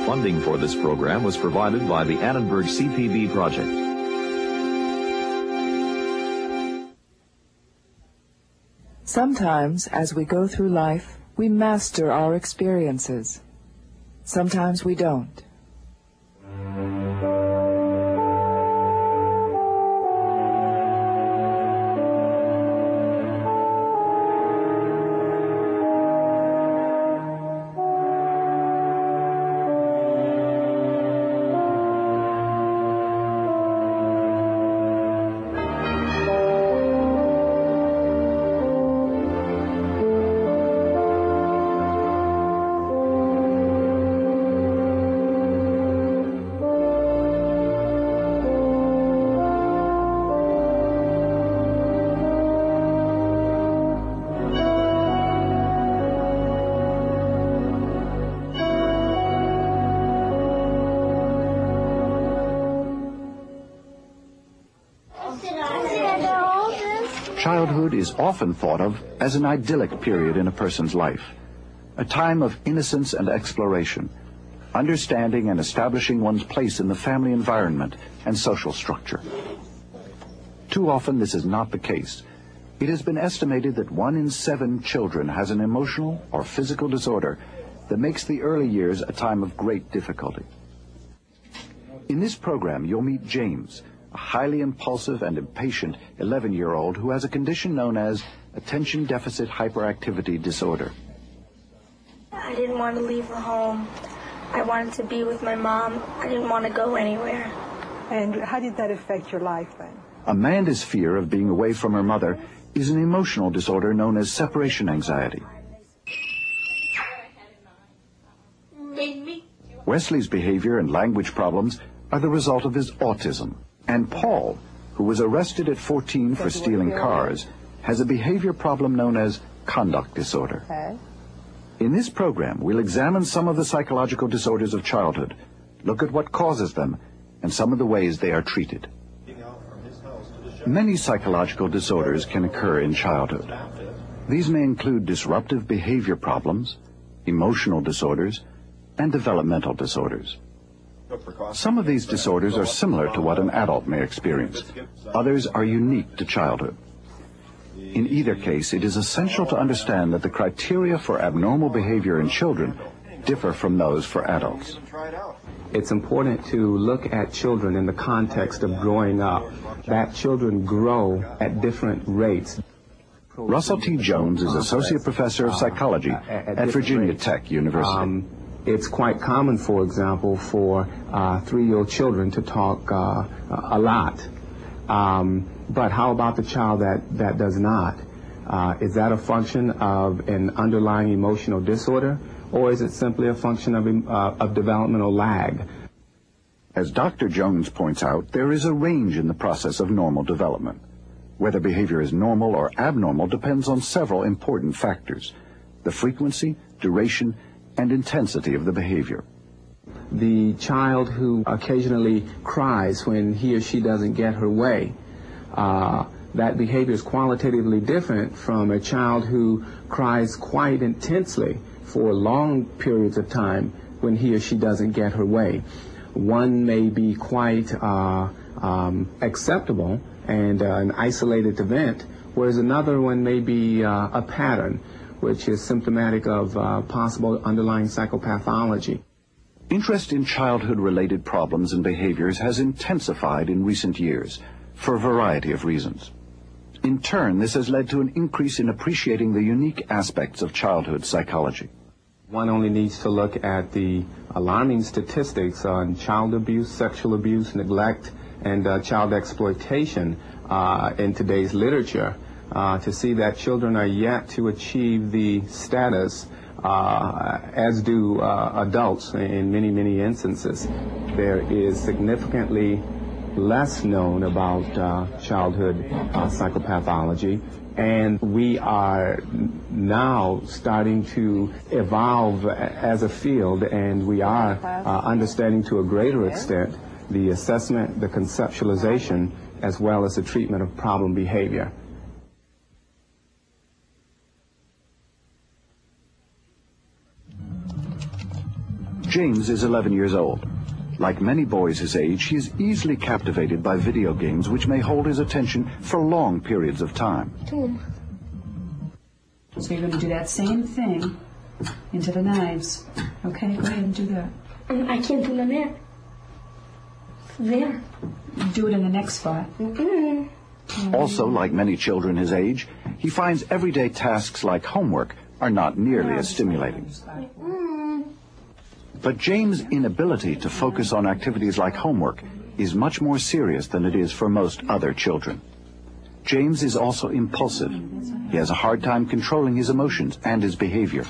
Funding for this program was provided by the Annenberg CPB Project. Sometimes, as we go through life, we master our experiences. Sometimes we don't. Childhood is often thought of as an idyllic period in a person's life, a time of innocence and exploration, understanding and establishing one's place in the family environment and social structure. Too often this is not the case. It has been estimated that 1 in 7 children has an emotional or physical disorder that makes the early years a time of great difficulty. In this program, you'll meet James, a highly impulsive and impatient 11-year-old who has a condition known as attention deficit hyperactivity disorder. I didn't want to leave the home. I wanted to be with my mom. I didn't want to go anywhere. And how did that affect your life then? Amanda's fear of being away from her mother is an emotional disorder known as separation anxiety. Wesley's behavior and language problems are the result of his autism. And Paul, who was arrested at 14 for stealing cars, has a behavior problem known as conduct disorder. In this program, we'll examine some of the psychological disorders of childhood, look at what causes them, and some of the ways they are treated. Many psychological disorders can occur in childhood. These may include disruptive behavior problems, emotional disorders, and developmental disorders. Some of these disorders are similar to what an adult may experience. Others are unique to childhood. In either case, it is essential to understand that the criteria for abnormal behavior in children differ from those for adults. It's important to look at children in the context of growing up, that children grow at different rates. Russell T. Jones is Associate Professor of Psychology at Virginia Tech University. It's quite common, for example, for 3-year-old children to talk a lot. But how about the child that does not? Is that a function of an underlying emotional disorder, or is it simply a function of developmental lag? As Dr. Jones points out, there is a range in the process of normal development. Whether behavior is normal or abnormal depends on several important factors: the frequency, duration, and intensity of the behavior. The child who occasionally cries when he or she doesn't get her way, that behavior is qualitatively different from a child who cries quite intensely for long periods of time when he or she doesn't get her way. One may be quite acceptable and an isolated event, whereas another one may be a pattern, which is symptomatic of possible underlying psychopathology. Interest in childhood-related problems and behaviors has intensified in recent years for a variety of reasons. In turn, this has led to an increase in appreciating the unique aspects of childhood psychology. One only needs to look at the alarming statistics on child abuse, sexual abuse, neglect, and child exploitation in today's literature to see that children are yet to achieve the status as do adults in many, many instances. There is significantly less known about childhood psychopathology, and we are now starting to evolve as a field, and we are understanding to a greater extent the assessment, the conceptualization, as well as the treatment of problem behavior. James is 11 years old. Like many boys his age, he is easily captivated by video games which may hold his attention for long periods of time. So you're going to do that same thing into the knives. Okay, go ahead and do that. I can't do them there. There. Do it in the next spot. Also, like many children his age, he finds everyday tasks like homework are not nearly as stimulating. But James' inability to focus on activities like homework is much more serious than it is for most other children. James is also impulsive. He has a hard time controlling his emotions and his behavior,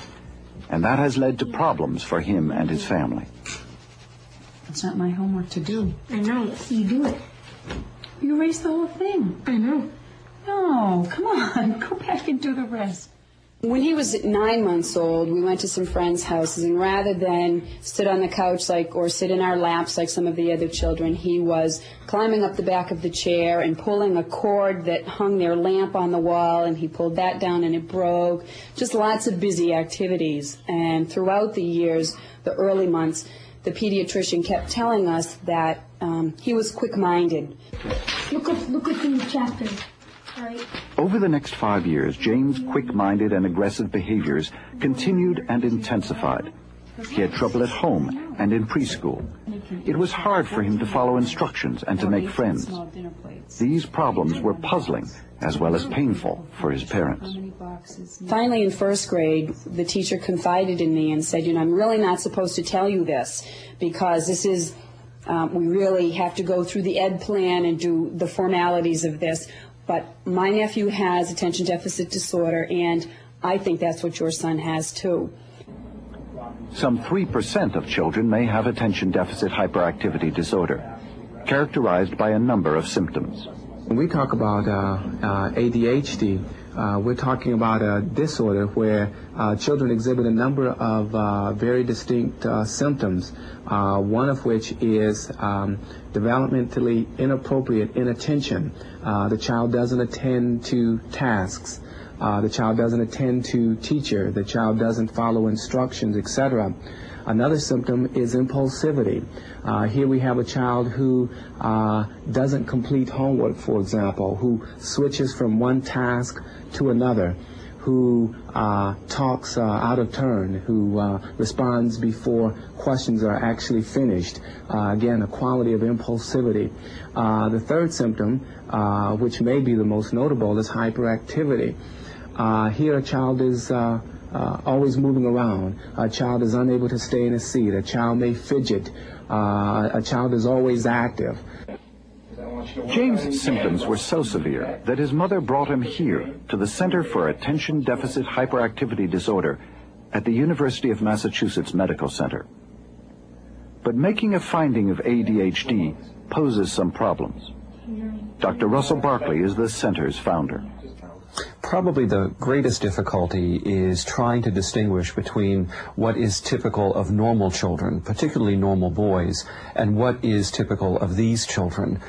and that has led to problems for him and his family. It's not my homework to do. I know. You do it. You erased the whole thing. I know. No, come on. Go back and do the rest. When he was 9 months old, we went to some friends' houses, and rather than sit on the couch or sit in our laps like some of the other children, he was climbing up the back of the chair and pulling a cord that hung their lamp on the wall, and he pulled that down and it broke. Just lots of busy activities. And throughout the years, the early months, the pediatrician kept telling us that he was quick-minded. Look at these chapters. Right. Over the next 5 years, James' quick-minded and aggressive behaviors continued and intensified. He had trouble at home and in preschool. It was hard for him to follow instructions and to make friends. These problems were puzzling as well as painful for his parents. Finally, in first grade, the teacher confided in me and said, I'm really not supposed to tell you this because this is, we really have to go through the ed plan and do the formalities of this. But my nephew has attention deficit disorder, and I think that's what your son has too. Some 3% of children may have attention deficit hyperactivity disorder, characterized by a number of symptoms. When we talk about ADHD, we're talking about a disorder where children exhibit a number of very distinct symptoms, one of which is developmentally inappropriate inattention. The child doesn't attend to tasks. The child doesn't attend to teacher. The child doesn't follow instructions, etc. Another symptom is impulsivity. Here we have a child who doesn't complete homework, for example, who switches from one task to another, who talks out of turn, who responds before questions are actually finished. Again, a quality of impulsivity. The third symptom, which may be the most notable, is hyperactivity. Here a child is always moving around. A child is unable to stay in a seat. A child may fidget. A child is always active. James' symptoms were so severe that his mother brought him here to the Center for Attention Deficit Hyperactivity Disorder at the University of Massachusetts Medical Center. But making a finding of ADHD poses some problems. Dr. Russell Barkley is the center's founder. Probably the greatest difficulty is trying to distinguish between what is typical of normal children, particularly normal boys, and what is typical of these children.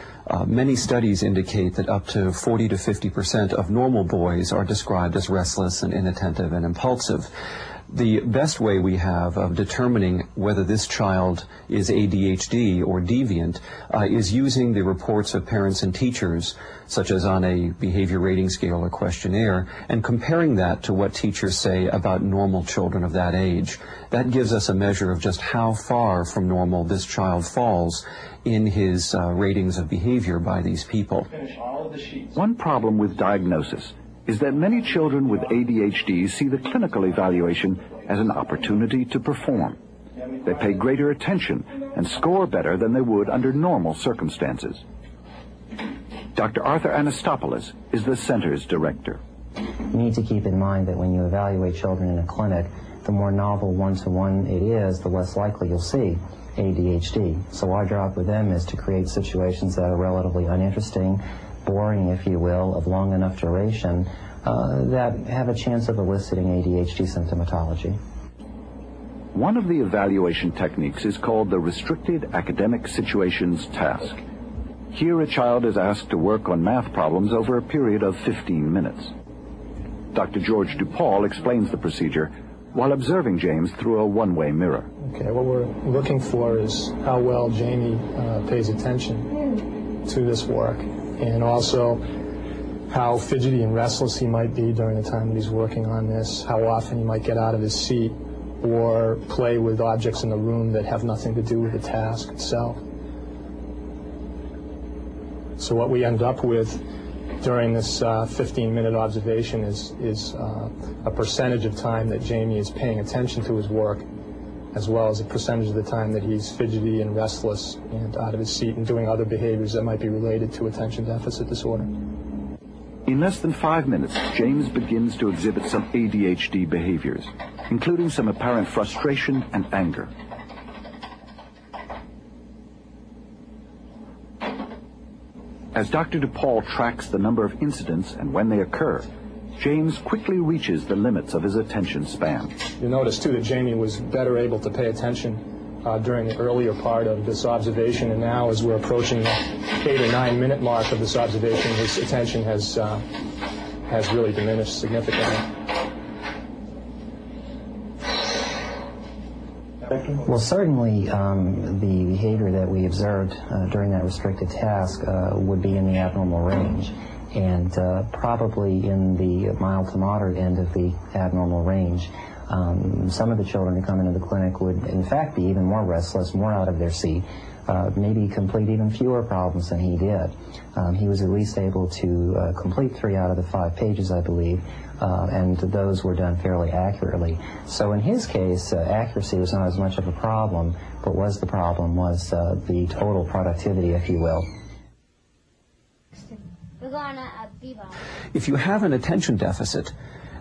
Many studies indicate that up to 40 to 50% of normal boys are described as restless and inattentive and impulsive. The best way we have of determining whether this child is ADHD or deviant is using the reports of parents and teachers, such as on a behavior rating scale or questionnaire, and comparing that to what teachers say about normal children of that age. That gives us a measure of just how far from normal this child falls in his ratings of behavior by these people. One problem with diagnosis is that many children with ADHD see the clinical evaluation as an opportunity to perform. They pay greater attention and score better than they would under normal circumstances. Dr. Arthur Anastopoulos is the center's director. You need to keep in mind that when you evaluate children in a clinic, the more novel one-to-one it is, the less likely you'll see ADHD. So our job with them is to create situations that are relatively uninteresting, boring, if you will, of long enough duration, that have a chance of eliciting ADHD symptomatology. One of the evaluation techniques is called the Restricted Academic Situations Task. Here a child is asked to work on math problems over a period of 15 minutes. Dr. George DuPaul explains the procedure while observing James through a one-way mirror. Okay, what we're looking for is how well Jamie pays attention to this work, and also how fidgety and restless he might be during the time that he's working on this, how often he might get out of his seat or play with objects in the room that have nothing to do with the task itself. So what we end up with during this 15-minute observation is a percentage of time that Jamie is paying attention to his work, as well as a percentage of the time that he's fidgety and restless and out of his seat and doing other behaviors that might be related to attention deficit disorder. In less than 5 minutes, James begins to exhibit some ADHD behaviors, including some apparent frustration and anger. As Dr. DePaul tracks the number of incidents and when they occur, James quickly reaches the limits of his attention span. You'll notice, too, that Jamie was better able to pay attention during the earlier part of this observation, and now as we're approaching the 8 or 9 minute mark of this observation, his attention has really diminished significantly. Well, certainly the behavior that we observed during that restricted task would be in the abnormal range, and probably in the mild to moderate end of the abnormal range. Some of the children who come into the clinic would, in fact, be even more restless, more out of their seat, maybe complete even fewer problems than he did. He was at least able to complete 3 out of the 5 pages, I believe, and those were done fairly accurately. So in his case, accuracy was not as much of a problem, but the problem was the total productivity, if you will. If you have an attention deficit,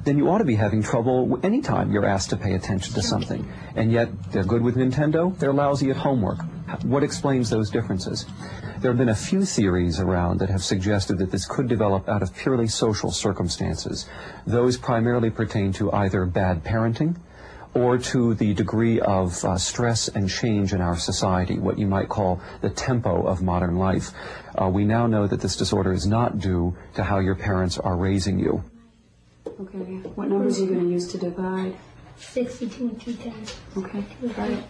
then you ought to be having trouble anytime you're asked to pay attention to something. And yet, they're good with Nintendo, they're lousy at homework. What explains those differences? There have been a few theories around that have suggested that this could develop out of purely social circumstances. Those primarily pertain to either bad parenting or to the degree of stress and change in our society, what you might call the tempo of modern life. We now know that this disorder is not due to how your parents are raising you. Okay, what numbers are you going to use to divide? 62 and 210. Okay, got it.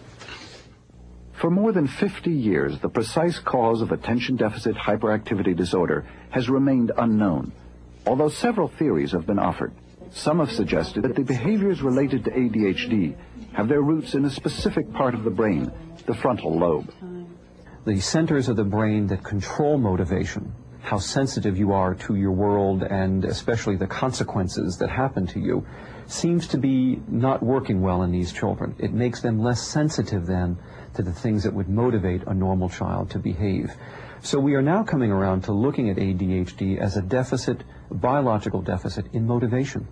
For more than 50 years, the precise cause of attention deficit hyperactivity disorder has remained unknown, although several theories have been offered. Some have suggested that the behaviors related to ADHD have their roots in a specific part of the brain, the frontal lobe. The centers of the brain that control motivation, how sensitive you are to your world and especially the consequences that happen to you, seems to be not working well in these children. It makes them less sensitive then to the things that would motivate a normal child to behave. So we are now coming around to looking at ADHD as a deficit, a biological deficit in motivation.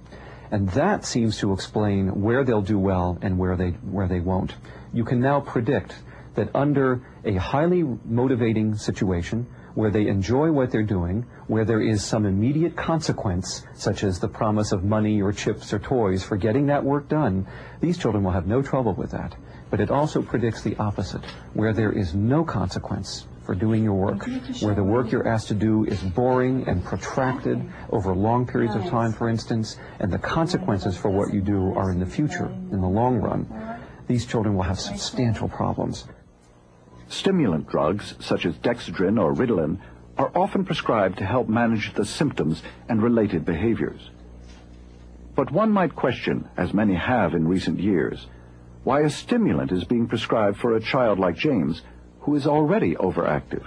And that seems to explain where they'll do well and where they won't. You can now predict that under a highly motivating situation, where they enjoy what they're doing, where there is some immediate consequence, such as the promise of money or chips or toys for getting that work done, these children will have no trouble with that. But it also predicts the opposite, where there is no consequence for doing your work, where the work you're asked to do is boring and protracted over long periods of time, for instance, and the consequences for what you do are in the future, in the long run. These children will have substantial problems. Stimulant drugs, such as Dexedrine or Ritalin, are often prescribed to help manage the symptoms and related behaviors. But one might question, as many have in recent years, why a stimulant is being prescribed for a child like James, who is already overactive.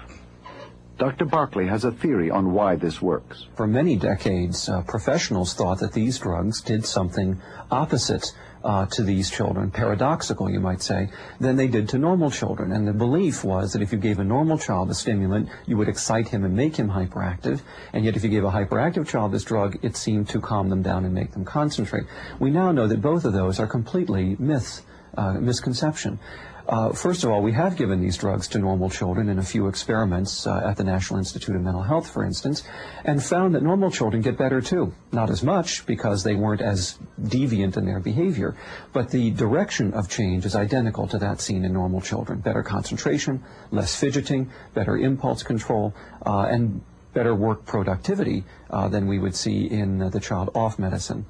Dr. Barkley has a theory on why this works. For many decades, professionals thought that these drugs did something opposite to these children, paradoxical, you might say, than they did to normal children. And the belief was that if you gave a normal child a stimulant, you would excite him and make him hyperactive. And yet if you gave a hyperactive child this drug, it seemed to calm them down and make them concentrate. We now know that both of those are completely myths, misconception. First of all, we have given these drugs to normal children in a few experiments at the National Institute of Mental Health, for instance, and found that normal children get better too. Not as much, because they weren't as deviant in their behavior, but the direction of change is identical to that seen in normal children. Better concentration, less fidgeting, better impulse control, and better work productivity than we would see in the child off medicine.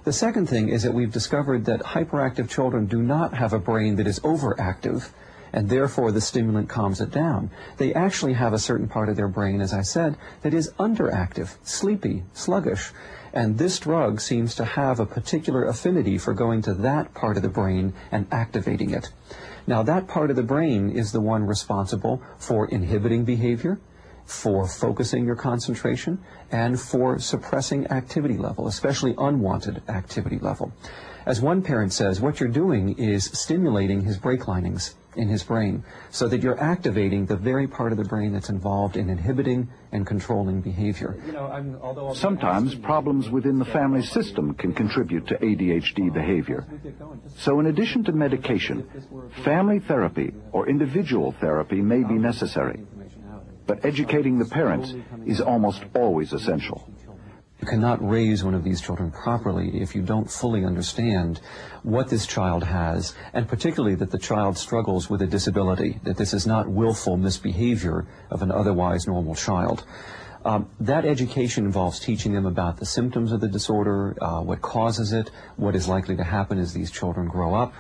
The second thing is that we've discovered that hyperactive children do not have a brain that is overactive, and therefore the stimulant calms it down. They actually have a certain part of their brain, as I said, that is underactive, sleepy, sluggish. And this drug seems to have a particular affinity for going to that part of the brain and activating it. Now, that part of the brain is the one responsible for inhibiting behavior, for focusing your concentration, and for suppressing activity level, especially unwanted activity level. As one parent says, what you're doing is stimulating his brake linings in his brain so that you're activating the very part of the brain that's involved in inhibiting and controlling behavior. Sometimes problems within the family system can contribute to ADHD behavior. So in addition to medication, family therapy or individual therapy may be necessary. But educating the parents is almost always essential. You cannot raise one of these children properly if you don't fully understand what this child has, and particularly that the child struggles with a disability, that this is not willful misbehavior of an otherwise normal child. That education involves teaching them about the symptoms of the disorder, what causes it, what is likely to happen as these children grow up,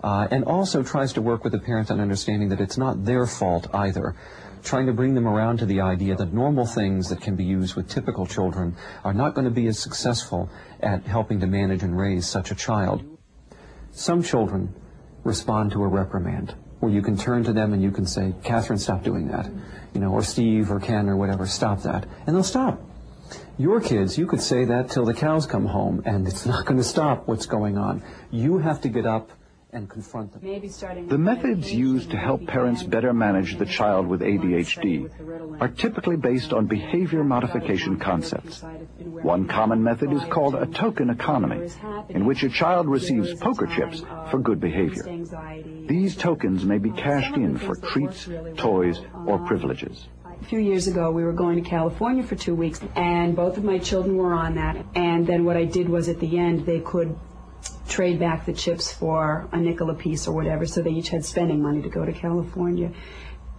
and also tries to work with the parents on understanding that it's not their fault either. Trying to bring them around to the idea that normal things that can be used with typical children are not going to be as successful at helping to manage and raise such a child. Some children respond to a reprimand, where you can turn to them and you can say, Catherine, stop doing that, or Steve or Ken or whatever, stop that, and they'll stop. Your kids, you could say that till the cows come home, and it's not going to stop what's going on. You have to get up and confront them. The methods used to help parents better manage the child with ADHD are typically based on behavior modification concepts. One common method is called a token economy, in which a child receives poker chips for good behavior. These tokens may be cashed in for treats, toys, or privileges. A few years ago, we were going to California for 2 weeks, and both of my children were on that. And then what I did was at the end, they could trade back the chips for a nickel apiece or whatever, so they each had spending money to go to California.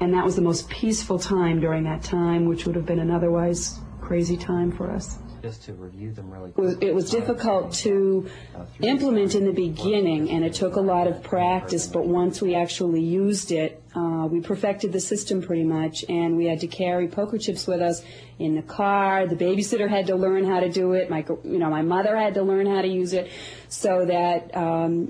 And that was the most peaceful time during that time, which would have been an otherwise crazy time for us. Just to review them really It was difficult to implement in the beginning, and it took a lot of practice, but once we actually used it, we perfected the system pretty much, and we had to carry poker chips with us in the car. The babysitter had to learn how to do it. My mother had to learn how to use it, so that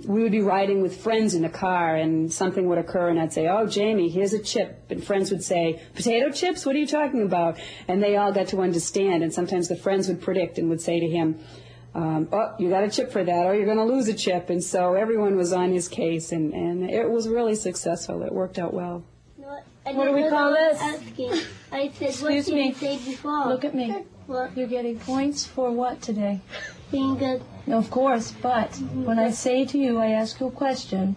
we would be riding with friends in the car, and something would occur, and I'd say, "Oh, Jamie, here's a chip," and friends would say, "Potato chips? What are you talking about?" And they all got to understand, and sometimes the friends would predict and would say to him, "Oh, you got a chip for that, or you're going to lose a chip." And so everyone was on his case, and it was really successful. It worked out well. What do we call this? I said, excuse me. Say before? Look at me. What? You're getting points for what today? Being good. No, of course, but when I say to you, I ask you a question,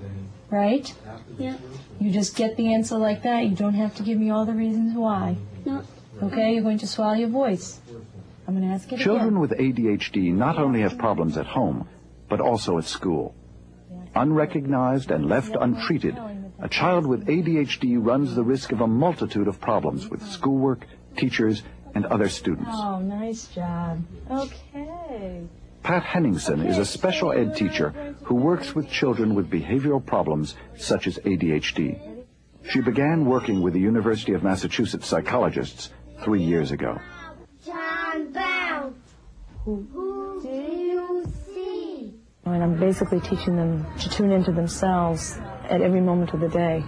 right? Yeah. You just get the answer like that. You don't have to give me all the reasons why. No. Okay, you're going to swallow your voice. I'm going to ask it Children again. with ADHD not only have problems at home, but also at school. Unrecognized and left untreated, a child with ADHD runs the risk of a multitude of problems with schoolwork, teachers, and other students. Oh, nice job. Okay. Pat Henningsen is a special ed teacher who works with children with behavioral problems such as ADHD. She began working with the University of Massachusetts psychologists 3 years ago. John Brown, who do you see? And I'm basically teaching them to tune into themselves at every moment of the day,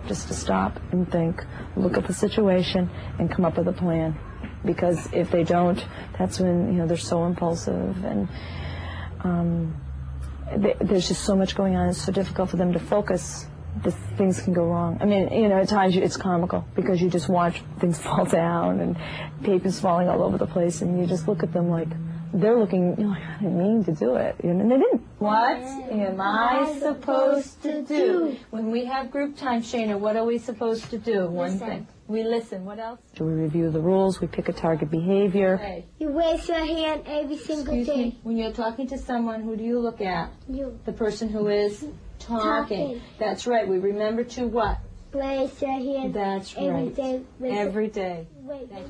just to stop and think, look at the situation, and come up with a plan. Because if they don't, that's when, they're so impulsive, and there's just so much going on. It's so difficult for them to focus. Things can go wrong. I mean, at times it's comical because you just watch things fall down and papers falling all over the place, and you just look at them like they're looking, I didn't mean to do it, and they didn't. What am I supposed to do? When we have group time, Shana, what are we supposed to do? One thing. We listen. What else? We review the rules. We pick a target behavior. Okay. You raise your hand every single Excuse day. me. When you're talking to someone, who do you look at? You. The person who is talking. That's right. We remember to what? Raise your hand. That's every right. day. Every day.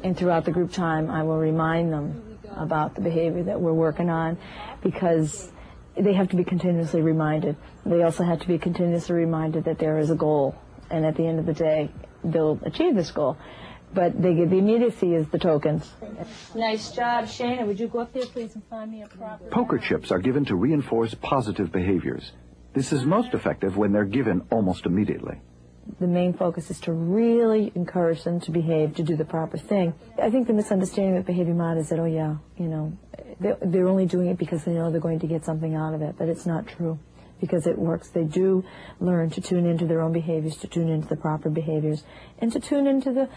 And throughout the group time, I will remind them about the behavior that we're working on, because they have to be continuously reminded. They also have to be continuously reminded that there is a goal, and at the end of the day, they'll achieve this goal. But the immediacy is the tokens. Nice job, Shana. Would you go up there, please, and find me a proper... Poker chips are given to reinforce positive behaviors. This is most effective when they're given almost immediately. The main focus is to really encourage them to behave, to do the proper thing. I think the misunderstanding with behavior mod is that, oh yeah, you know, they're only doing it because they know they're going to get something out of it, but it's not true, because it works. They do learn to tune into their own behaviors, to tune into the proper behaviors, and to tune into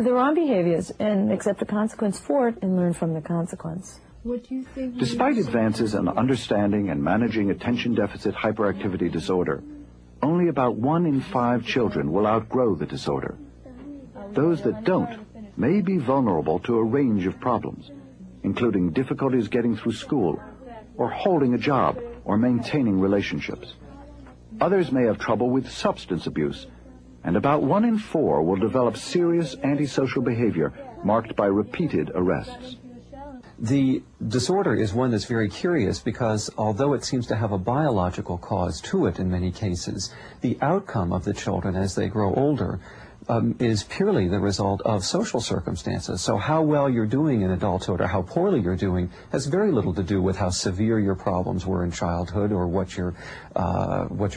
their own behaviors and accept the consequence for it and learn from the consequence. What do you think? Despite advances in understanding and managing attention deficit hyperactivity disorder, only about 1 in 5 children will outgrow the disorder. Those that don't may be vulnerable to a range of problems, including difficulties getting through school, or holding a job, or maintaining relationships. Others may have trouble with substance abuse, and about 1 in 4 will develop serious antisocial behavior marked by repeated arrests. The disorder is one that's very curious because although it seems to have a biological cause to it in many cases, the outcome of the children as they grow older is purely the result of social circumstances. So how well you're doing in adulthood or how poorly you're doing has very little to do with how severe your problems were in childhood or what your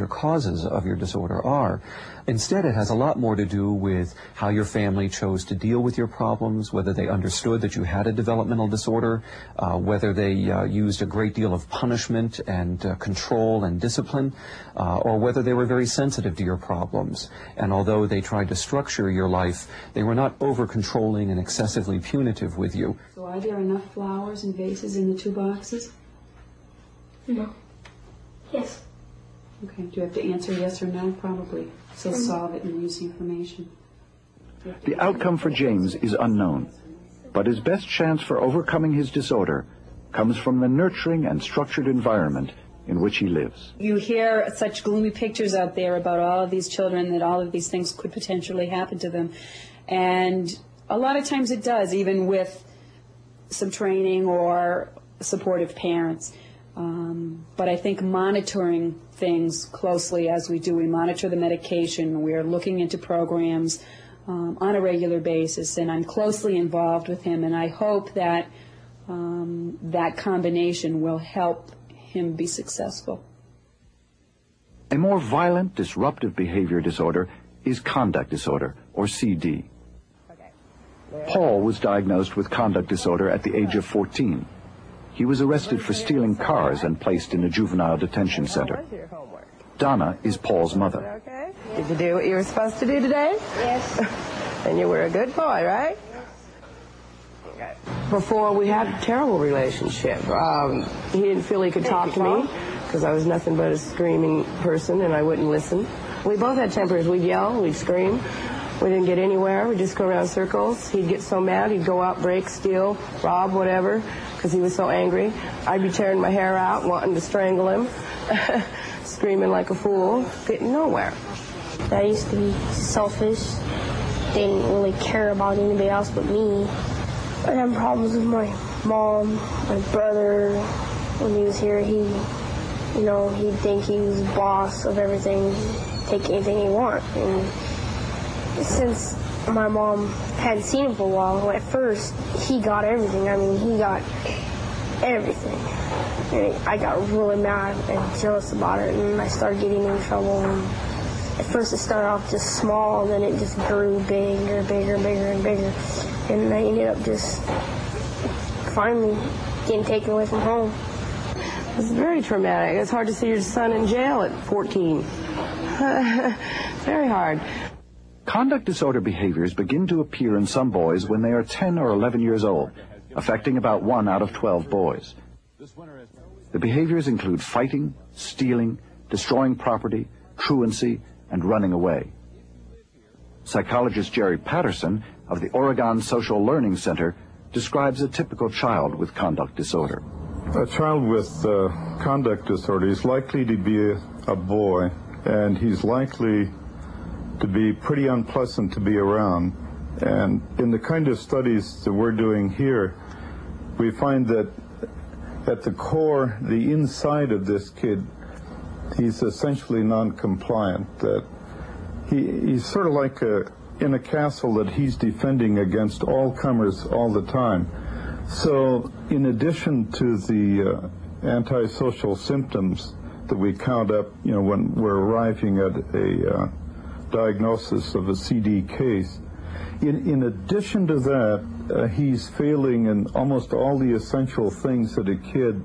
causes of your disorder are. Instead, it has a lot more to do with how your family chose to deal with your problems, whether they understood that you had a developmental disorder, whether they used a great deal of punishment and control and discipline, or whether they were very sensitive to your problems. And although they tried to structure your life, they were not over-controlling and excessively punitive with you. So are there enough flowers and vases in the 2 boxes? No. Yes. Okay, do you have to answer yes or no? Probably. So solve it and use the information. The outcome for James is unknown, but his best chance for overcoming his disorder comes from the nurturing and structured environment in which he lives. You hear such gloomy pictures out there about all of these children, that all of these things could potentially happen to them. And a lot of times it does, even with some training or supportive parents. But I think monitoring things closely as we do, we monitor the medication, we're looking into programs on a regular basis, and I'm closely involved with him, and I hope that that combination will help him be successful. A more violent, disruptive behavior disorder is conduct disorder, or CD. Paul was diagnosed with conduct disorder at the age of 14. He was arrested for stealing cars and placed in a juvenile detention center. Donna is Paul's mother. Okay. Did you do what you were supposed to do today? Yes. And you were a good boy, right? Okay. Before, we had a terrible relationship. He didn't feel he could talk to me because I was nothing but a screaming person and I wouldn't listen. We both had tempers. We'd yell, we'd scream. We didn't get anywhere. We'd just go around circles. He'd get so mad, he'd go out, break, steal, rob, whatever, because he was so angry. I'd be tearing my hair out, wanting to strangle him, screaming like a fool, getting nowhere. I used to be selfish, didn't really care about anybody else but me. I had problems with my mom, my brother. When he was here, he'd think he was the boss of everything, take anything he want. And since my mom hadn't seen him for a while, at first, he got everything. I mean, he got everything. And I got really mad and jealous about it, and I started getting in trouble. And at first, it started off just small, and then it just grew bigger, bigger, bigger, and bigger. And I ended up just finally getting taken away from home. It's very traumatic. It's hard to see your son in jail at 14. Very hard. Conduct disorder behaviors begin to appear in some boys when they are 10 or 11 years old, affecting about 1 out of 12 boys. The behaviors include fighting, stealing, destroying property, truancy, and running away. Psychologist Jerry Patterson of the Oregon Social Learning Center describes a typical child with conduct disorder. A child with conduct disorder is likely to be a boy, and he's likely to be pretty unpleasant to be around. And in the kind of studies that we're doing here, we find that at the core, the inside of this kid, he's essentially non-compliant, that he's sort of like in a castle that he's defending against all comers all the time. So in addition to the antisocial symptoms that we count up, when we're arriving at a diagnosis of a CD case, in addition to that, he's failing in almost all the essential things that a kid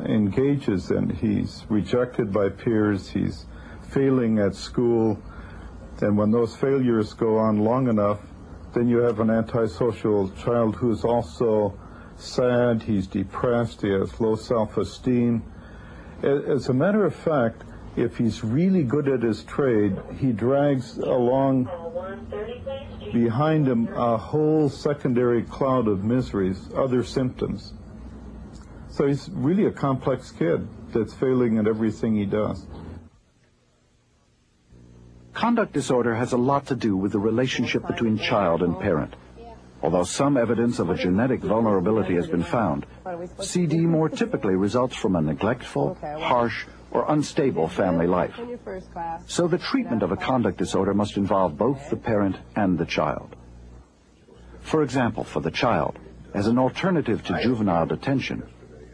engages in. He's rejected by peers, he's failing at school, and when those failures go on long enough, then you have an antisocial child who's also sad, he's depressed, he has low self-esteem. As a matter of fact, if he's really good at his trade, he drags along behind him a whole secondary cloud of miseries, other symptoms. So he's really a complex kid that's failing at everything he does. Conduct disorder has a lot to do with the relationship between child and parent. Although some evidence of a genetic vulnerability has been found, CD more typically results from a neglectful, harsh, or unstable family life. So the treatment of a conduct disorder must involve both the parent and the child. For example, for the child, as an alternative to juvenile detention,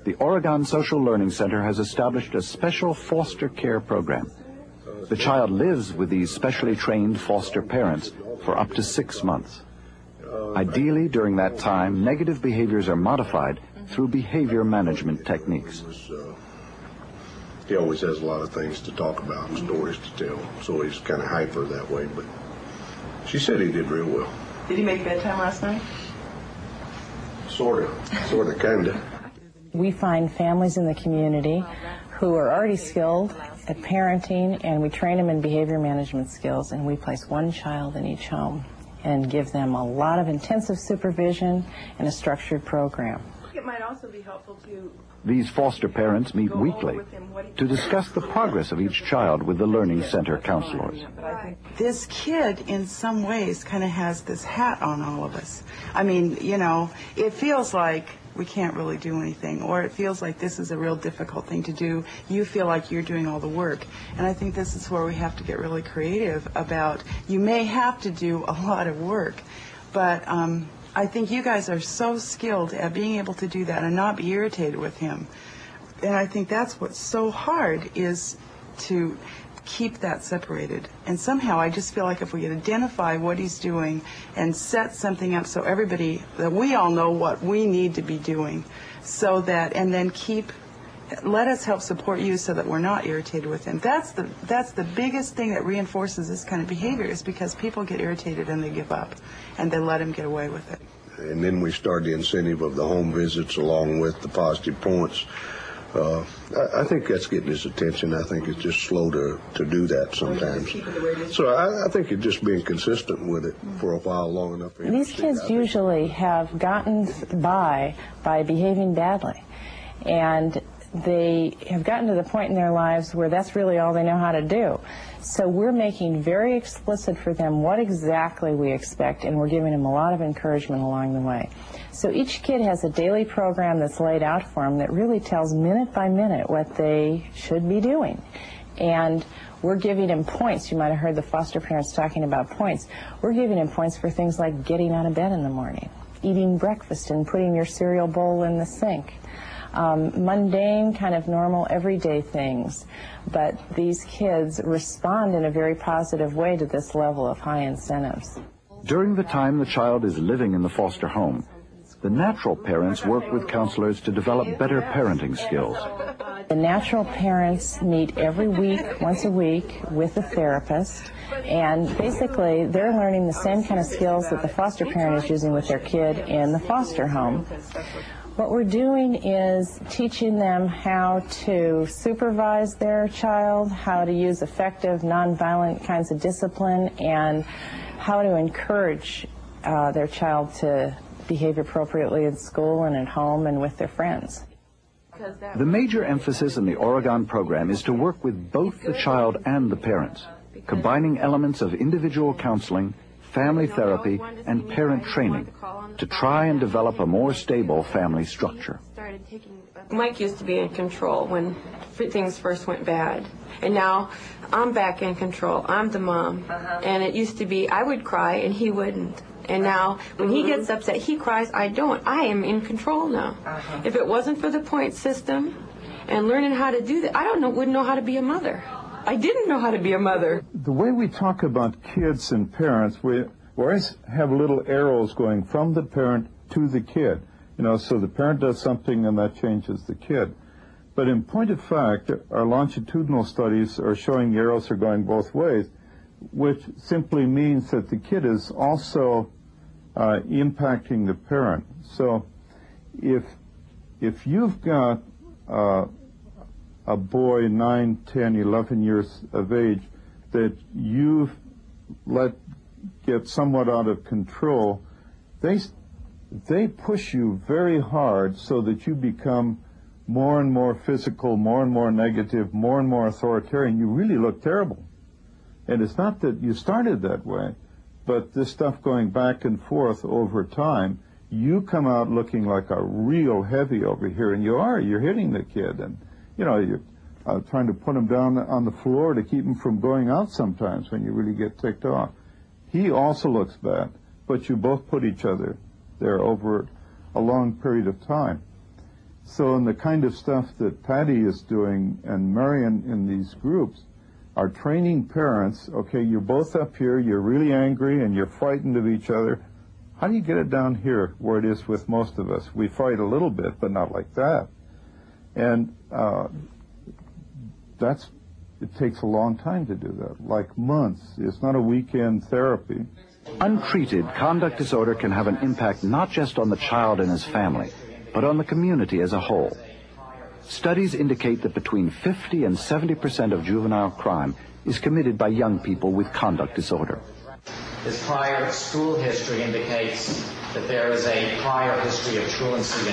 the Oregon Social Learning Center has established a special foster care program. The child lives with these specially trained foster parents for up to 6 months. Ideally, during that time, negative behaviors are modified through behavior management techniques. He always has a lot of things to talk about and stories to tell, so he's kind of hyper that way, but she said he did real well. Did he make bedtime last night? Sort of, kind of. We find families in the community who are already skilled at parenting, and we train them in behavior management skills, and we place one child in each home and give them a lot of intensive supervision and a structured program. It might also be helpful to... These foster parents meet weekly to discuss the progress of each child with the Learning Center counselors. This kid, in some ways, kind of has this hat on all of us. I mean, it feels like we can't really do anything, or it feels like this is a real difficult thing to do. You feel like you're doing all the work. And I think this is where we have to get really creative about, you may have to do a lot of work, but I think you guys are so skilled at being able to do that and not be irritated with him. And I think that's what's so hard, is to keep that separated. And somehow I just feel like if we could identify what he's doing and set something up so everybody, that we all know what we need to be doing, so that, and then let us help support you so that we're not irritated with him. That's the biggest thing that reinforces this kind of behavior, is because people get irritated and they give up and they let him get away with it. And then we start the incentive of the home visits along with the positive points. I think that's getting his attention. I think it's just slow to do that sometimes. So I think it's just being consistent with it for a while, long enough. These kids usually have gotten by behaving badly, and they have gotten to the point in their lives where that's really all they know how to do. So we're making very explicit for them what exactly we expect, and we're giving them a lot of encouragement along the way. So each kid has a daily program that's laid out for them that really tells minute by minute what they should be doing. And we're giving them points. You might have heard the foster parents talking about points. We're giving them points for things like getting out of bed in the morning, eating breakfast and putting your cereal bowl in the sink. Mundane, kind of normal, everyday things. But these kids respond in a very positive way to this level of high incentives. During the time the child is living in the foster home, the natural parents work with counselors to develop better parenting skills. The natural parents meet every week, once a week, with a therapist, and basically they're learning the same kind of skills that the foster parent is using with their kid in the foster home. What we're doing is teaching them how to supervise their child, how to use effective nonviolent kinds of discipline, and how to encourage their child to behave appropriately in school and at home and with their friends. The major emphasis in the Oregon program is to work with both the child and the parents, combining elements of individual counseling, family therapy, and parent training, to try and develop a more stable family structure. Mike used to be in control when things first went bad. And now I'm back in control. I'm the mom. And it used to be I would cry and he wouldn't. And now when he gets upset, he cries, I don't. I am in control now. If it wasn't for the point system and learning how to do that, wouldn't know how to be a mother. I didn't know how to be a mother. The way we talk about kids and parents, we always have little arrows going from the parent to the kid. You know, so the parent does something and that changes the kid. But in point of fact, our longitudinal studies are showing the arrows are going both ways, which simply means that the kid is also impacting the parent. So if you've got a boy 9, 10, 11 years of age that you've let get somewhat out of control, they push you very hard so that you become more and more physical, more and more negative, more and more authoritarian. You really look terrible. And it's not that you started that way, but this stuff going back and forth over time, you come out looking like a real heavy over here, and you're hitting the kid, and you know, you're trying to put him down on the floor to keep him from going out sometimes when you really get ticked off. He also looks bad, but you both put each other there over a long period of time. So in the kind of stuff that Patty is doing and Marion in these groups are training parents, okay, you're both up here, you're really angry and you're frightened of each other. How do you get it down here where it is with most of us? We fight a little bit, but not like that. And it takes a long time to do that, like months. It's not a weekend therapy. Untreated, conduct disorder can have an impact not just on the child and his family, but on the community as a whole. Studies indicate that between 50 and 70% of juvenile crime is committed by young people with conduct disorder. His prior school history indicates that there is a prior history of truancy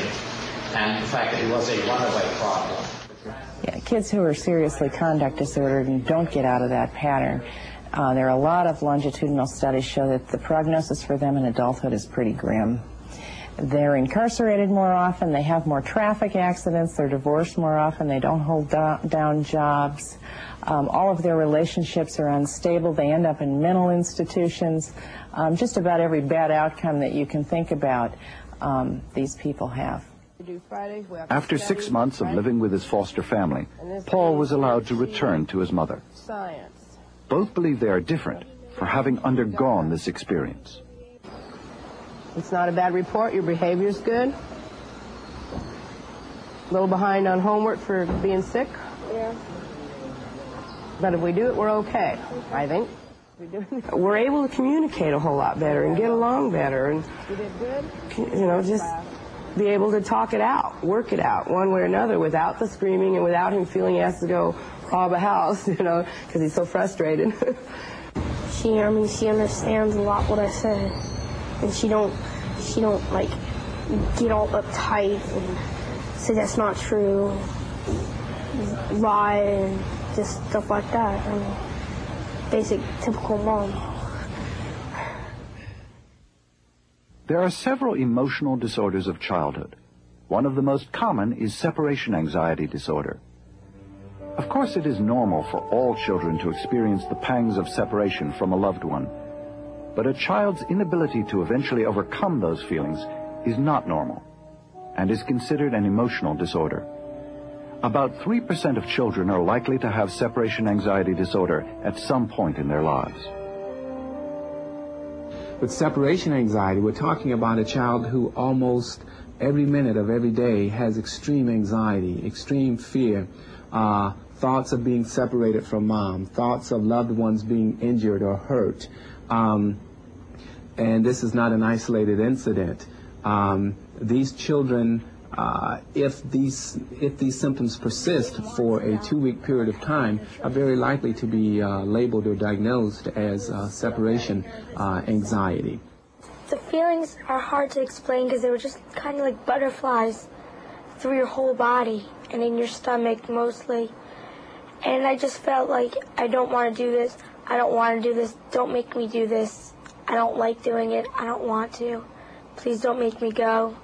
and the fact that he was a runaway problem. Yeah, kids who are seriously conduct disordered and don't get out of that pattern, there are a lot of longitudinal studies show that the prognosis for them in adulthood is pretty grim. They're incarcerated more often, they have more traffic accidents, they're divorced more often, they don't hold down jobs. All of their relationships are unstable, they end up in mental institutions. Just about every bad outcome that you can think about, these people have. After 6 months of living with his foster family, Paul was allowed to return to his mother. Both believe they are different for having undergone this experience. It's not a bad report. Your behavior's good. A little behind on homework for being sick. Yeah. But if we do it, we're okay, I think. We're able to communicate a whole lot better and get along better. And, You did good? you know, just be able to talk it out, work it out one way or another without the screaming and without him feeling he has to go rob a house, you know, because he's so frustrated. She understands a lot what I say. And she don't like get all uptight and say that's not true, lie and just stuff like that. I mean, basic typical mom. There are several emotional disorders of childhood. One of the most common is separation anxiety disorder. Of course, it is normal for all children to experience the pangs of separation from a loved one. But a child's inability to eventually overcome those feelings is not normal and is considered an emotional disorder. About 3% of children are likely to have separation anxiety disorder at some point in their lives. With separation anxiety, we're talking about a child who almost every minute of every day has extreme anxiety, extreme fear, thoughts of being separated from mom, thoughts of loved ones being injured or hurt. And this is not an isolated incident. These children, if these symptoms persist for a 2-week period of time, are very likely to be labeled or diagnosed as separation anxiety. The feelings are hard to explain because they were just kind of like butterflies through your whole body and in your stomach mostly. And I just felt like I don't want to do this. I don't want to do this. Don't make me do this. I don't like doing it. I don't want to. please don't make me go.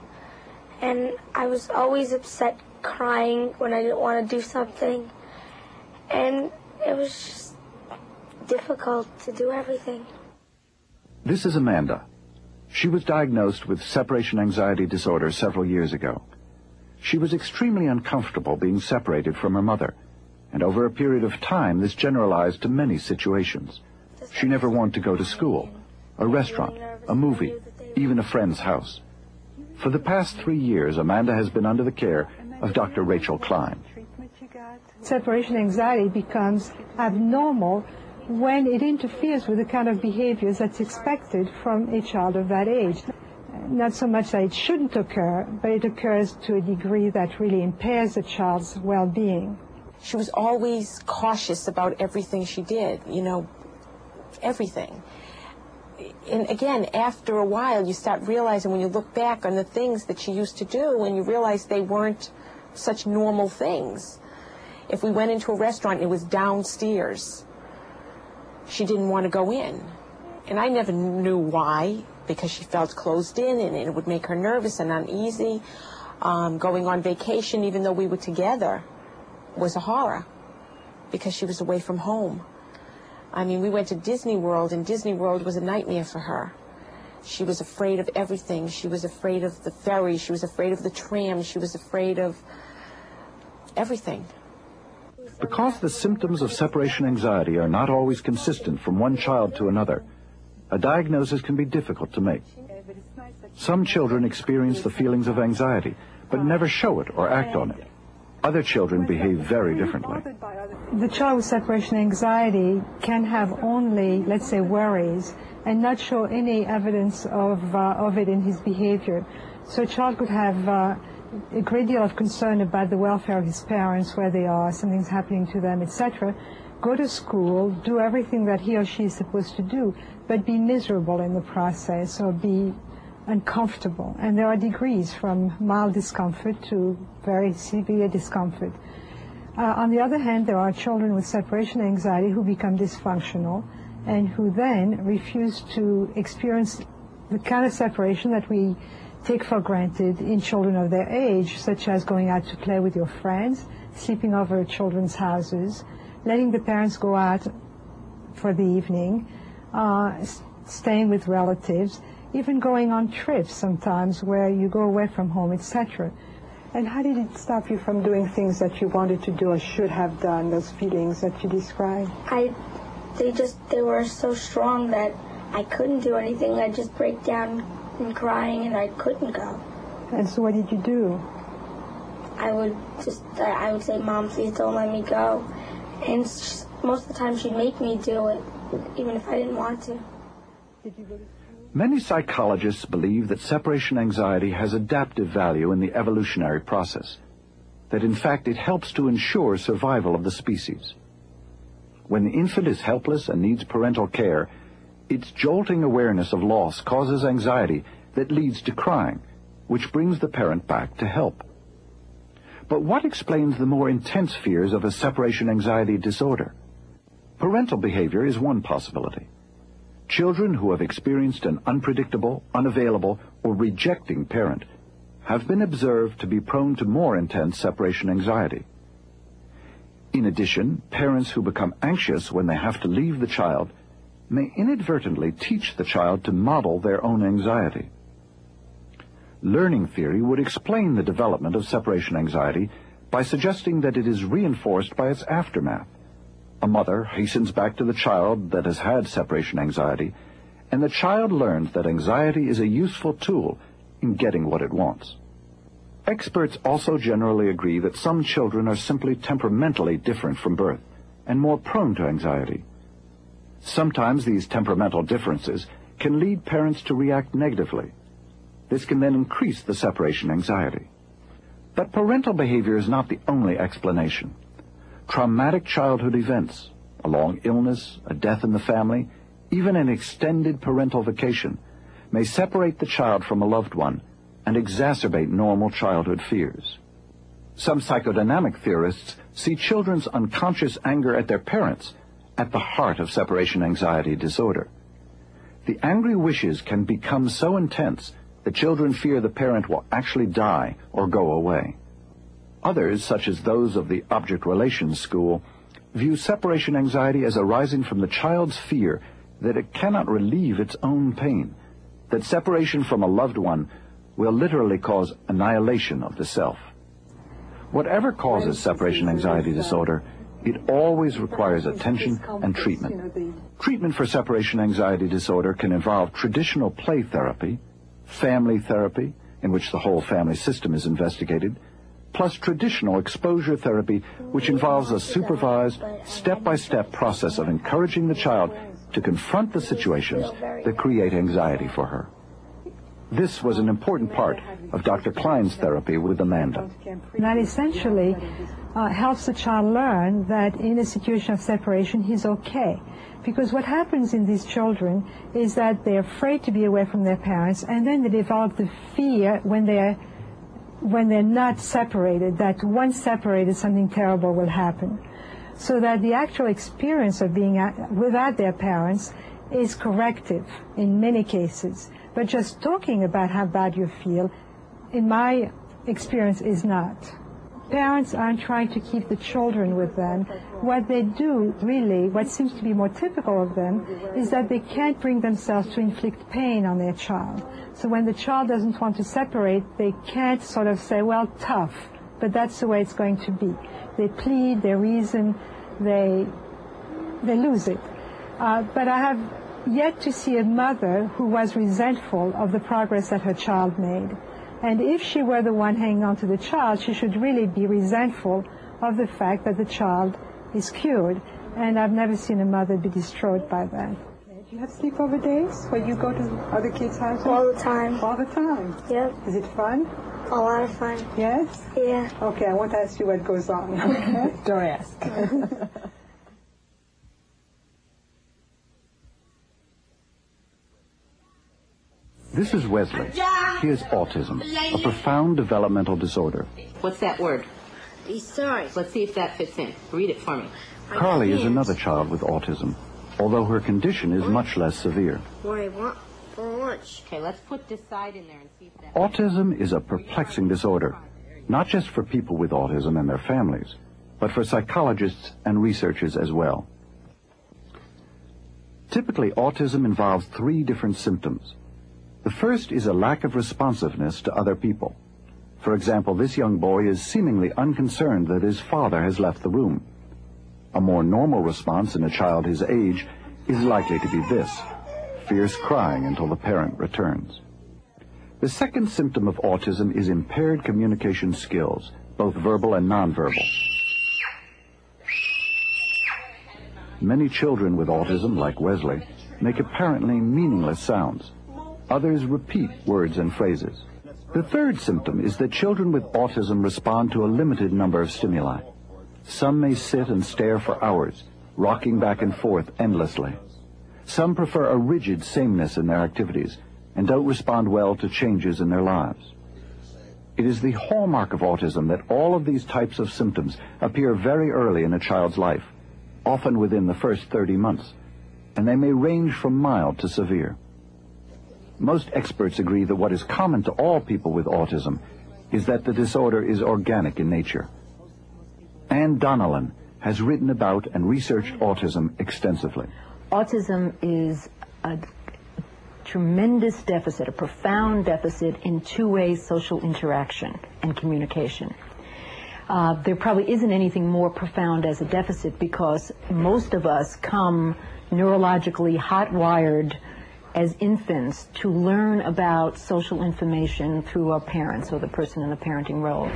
And I was always upset, crying when I didn't want to do something. And it was just difficult to do everything. This is Amanda. She was diagnosed with separation anxiety disorder several years ago. She was extremely uncomfortable being separated from her mother, and over a period of time this generalized to many situations. She never wanted to go to school, a restaurant, a movie, even a friend's house. For the past 3 years, Amanda has been under the care of Dr. Rachel Klein. Separation anxiety becomes abnormal when it interferes with the kind of behaviors that's expected from a child of that age. Not so much that it shouldn't occur, but it occurs to a degree that really impairs the child's well-being. She was always cautious about everything she did, you know, everything. And again, after a while, you start realizing when you look back on the things that she used to do, and you realize they weren't such normal things. If we went into a restaurant and it was downstairs, she didn't want to go in. And I never knew why, because she felt closed in and it would make her nervous and uneasy. Going on vacation, even though we were together, was a horror because she was away from home. I mean, we went to Disney World, and Disney World was a nightmare for her. She was afraid of everything. She was afraid of the ferry. She was afraid of the tram. She was afraid of everything. Because the symptoms of separation anxiety are not always consistent from one child to another, a diagnosis can be difficult to make. Some children experience the feelings of anxiety, but never show it or act on it. Other children behave very differently. The child with separation anxiety can have only, let's say, worries and not show any evidence of it in his behavior. So a child could have a great deal of concern about the welfare of his parents, where they are, something's happening to them, etc. Go to school, do everything that he or she is supposed to do, but be miserable in the process or be uncomfortable. And there are degrees from mild discomfort to very severe discomfort. On the other hand, there are children with separation anxiety who become dysfunctional and who then refuse to experience the kind of separation that we take for granted in children of their age, such as going out to play with your friends, sleeping over at children's houses, letting the parents go out for the evening, staying with relatives, even going on trips sometimes where you go away from home, etc. And how did it stop you from doing things that you wanted to do or should have done, those feelings that you described? They were so strong that I couldn't do anything. I'd just break down and crying, and I couldn't go. And so what did you do? I would say, Mom, please don't let me go. And most of the time she'd make me do it, even if I didn't want to. Many psychologists believe that separation anxiety has adaptive value in the evolutionary process, that in fact it helps to ensure survival of the species. When the infant is helpless and needs parental care, its jolting awareness of loss causes anxiety that leads to crying, which brings the parent back to help. But what explains the more intense fears of a separation anxiety disorder? Parental behavior is one possibility. Children who have experienced an unpredictable, unavailable, or rejecting parent have been observed to be prone to more intense separation anxiety. In addition, parents who become anxious when they have to leave the child may inadvertently teach the child to model their own anxiety. Learning theory would explain the development of separation anxiety by suggesting that it is reinforced by its aftermath. A mother hastens back to the child that has had separation anxiety, and the child learns that anxiety is a useful tool in getting what it wants. Experts also generally agree that some children are simply temperamentally different from birth and more prone to anxiety. Sometimes these temperamental differences can lead parents to react negatively. This can then increase the separation anxiety. But parental behavior is not the only explanation. Traumatic childhood events, a long illness, a death in the family, even an extended parental vacation, may separate the child from a loved one and exacerbate normal childhood fears. Some psychodynamic theorists see children's unconscious anger at their parents at the heart of separation anxiety disorder. The angry wishes can become so intense The children fear the parent will actually die or go away. Others, such as those of the object relations school, view separation anxiety as arising from the child's fear that it cannot relieve its own pain, that separation from a loved one will literally cause annihilation of the self. Whatever causes separation anxiety disorder, it always requires attention and treatment. Treatment for separation anxiety disorder can involve traditional play therapy, family therapy, in which the whole family system is investigated, plus traditional exposure therapy, which involves a supervised, step-by-step process of encouraging the child to confront the situations that create anxiety for her. This was an important part of Dr. Klein's therapy with Amanda. That essentially helps the child learn that in a situation of separation, he's okay. Because what happens in these children is that they're afraid to be away from their parents, and then they develop the fear when they're not separated, that once separated, something terrible will happen. So that the actual experience of being without their parents is corrective in many cases. But just talking about how bad you feel, in my experience, is not. Parents aren't trying to keep the children with them. What they do, really, what seems to be more typical of them, is that they can't bring themselves to inflict pain on their child. So when the child doesn't want to separate, they can't sort of say, well, tough, but that's the way it's going to be. They plead, they reason, they lose it. But I have yet to see a mother who was resentful of the progress that her child made. And if she were the one hanging on to the child, she should really be resentful of the fact that the child is cured. And I've never seen a mother be destroyed by that. Do you have sleepover days where you go to other kids' houses? All the time. All the time? Yep. Is it fun? A lot of fun. Yes? Yeah. Okay, I won't ask you what goes on. Okay? Don't ask. This is Wesley. He has autism, a profound developmental disorder. What's that word? Sorry. Let's see if that fits in. Read it for me. Carly is another child with autism, although her condition is much less severe. What I want for lunch. Okay, let's put this side in there and see if that... Autism is a perplexing disorder, not just for people with autism and their families, but for psychologists and researchers as well. Typically, autism involves 3 different symptoms. The first is a lack of responsiveness to other people. For example, this young boy is seemingly unconcerned that his father has left the room. A more normal response in a child his age is likely to be this: fierce crying until the parent returns. The second symptom of autism is impaired communication skills, both verbal and nonverbal. Many children with autism, like Wesley, make apparently meaningless sounds. Others repeat words and phrases. The third symptom is that children with autism respond to a limited number of stimuli. Some may sit and stare for hours, rocking back and forth endlessly. Some prefer a rigid sameness in their activities and don't respond well to changes in their lives. It is the hallmark of autism that all of these types of symptoms appear very early in a child's life, often within the first 30 months, and they may range from mild to severe. Most experts agree that what is common to all people with autism is that the disorder is organic in nature. Ann Donnellan has written about and researched autism extensively. Autism is a tremendous deficit, a profound deficit in two-way social interaction and communication. There probably isn't anything more profound as a deficit because most of us come neurologically hot-wired as infants to learn about social information through our parents or the person in the parenting role.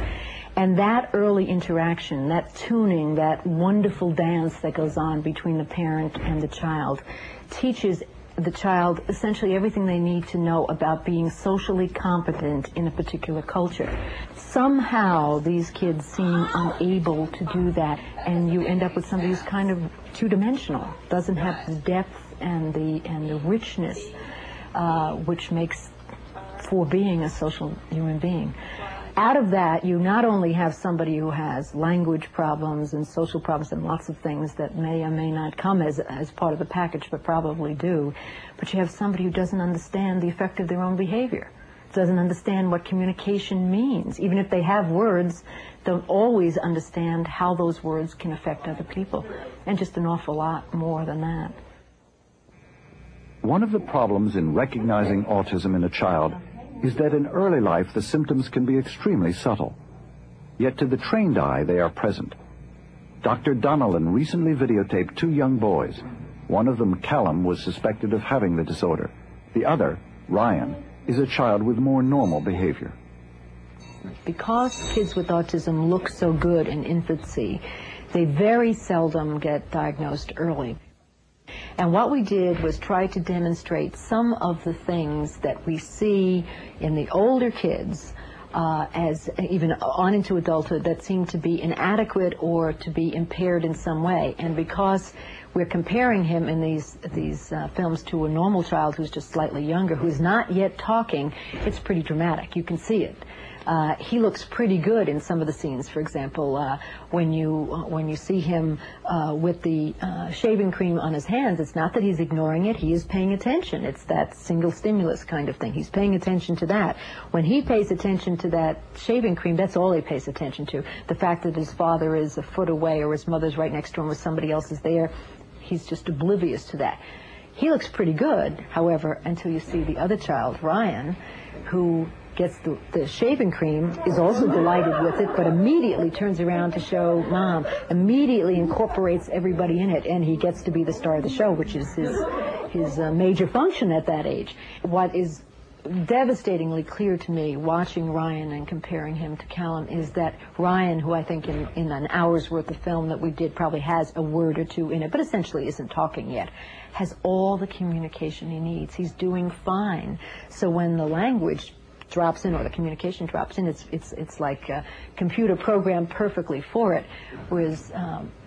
And that early interaction, that tuning, that wonderful dance that goes on between the parent and the child teaches the child essentially everything they need to know about being socially competent in a particular culture. Somehow these kids seem unable to do that, and you end up with somebody who's kind of two-dimensional, doesn't have the depth and the richness which makes for being a social human being. Out of that, you not only have somebody who has language problems and social problems and lots of things that may or may not come as part of the package, but probably do, but you have somebody who doesn't understand the effect of their own behavior. doesn't understand what communication means. Even if they have words, don't always understand how those words can affect other people, and just an awful lot more than that. One of the problems in recognizing autism in a child is that in early life the symptoms can be extremely subtle. Yet to the trained eye they are present. Dr. Donnellan recently videotaped 2 young boys. One of them, Callum, was suspected of having the disorder. The other, Ryan, is a child with more normal behavior. Because kids with autism look so good in infancy, they very seldom get diagnosed early. And what we did was try to demonstrate some of the things that we see in the older kids as even on into adulthood that seem to be inadequate or to be impaired in some way. And because we're comparing him in these films to a normal child who's just slightly younger, who's not yet talking, it's pretty dramatic. You can see it. He looks pretty good in some of the scenes. For example, when you see him with the shaving cream on his hands, it's not that he's ignoring it. He is paying attention. It's that single stimulus kind of thing. He's paying attention to that. When he pays attention to that shaving cream, that's all he pays attention to. The fact that his father is a foot away or his mother's right next to him or somebody else is there, he's just oblivious to that. He looks pretty good, however, until you see the other child, Ryan, who gets the shaving cream, is also delighted with it, but immediately turns around to show Mom, immediately incorporates everybody in it, and he gets to be the star of the show, which is his major function at that age. What is devastatingly clear to me watching Ryan and comparing him to Callum is that Ryan, who I think in an hour's worth of film that we did probably has a word or two in it, but essentially isn't talking yet, has all the communication he needs. He's doing fine. So when the language drops in or the communication drops in, it's like a computer programmed perfectly for it. Whereas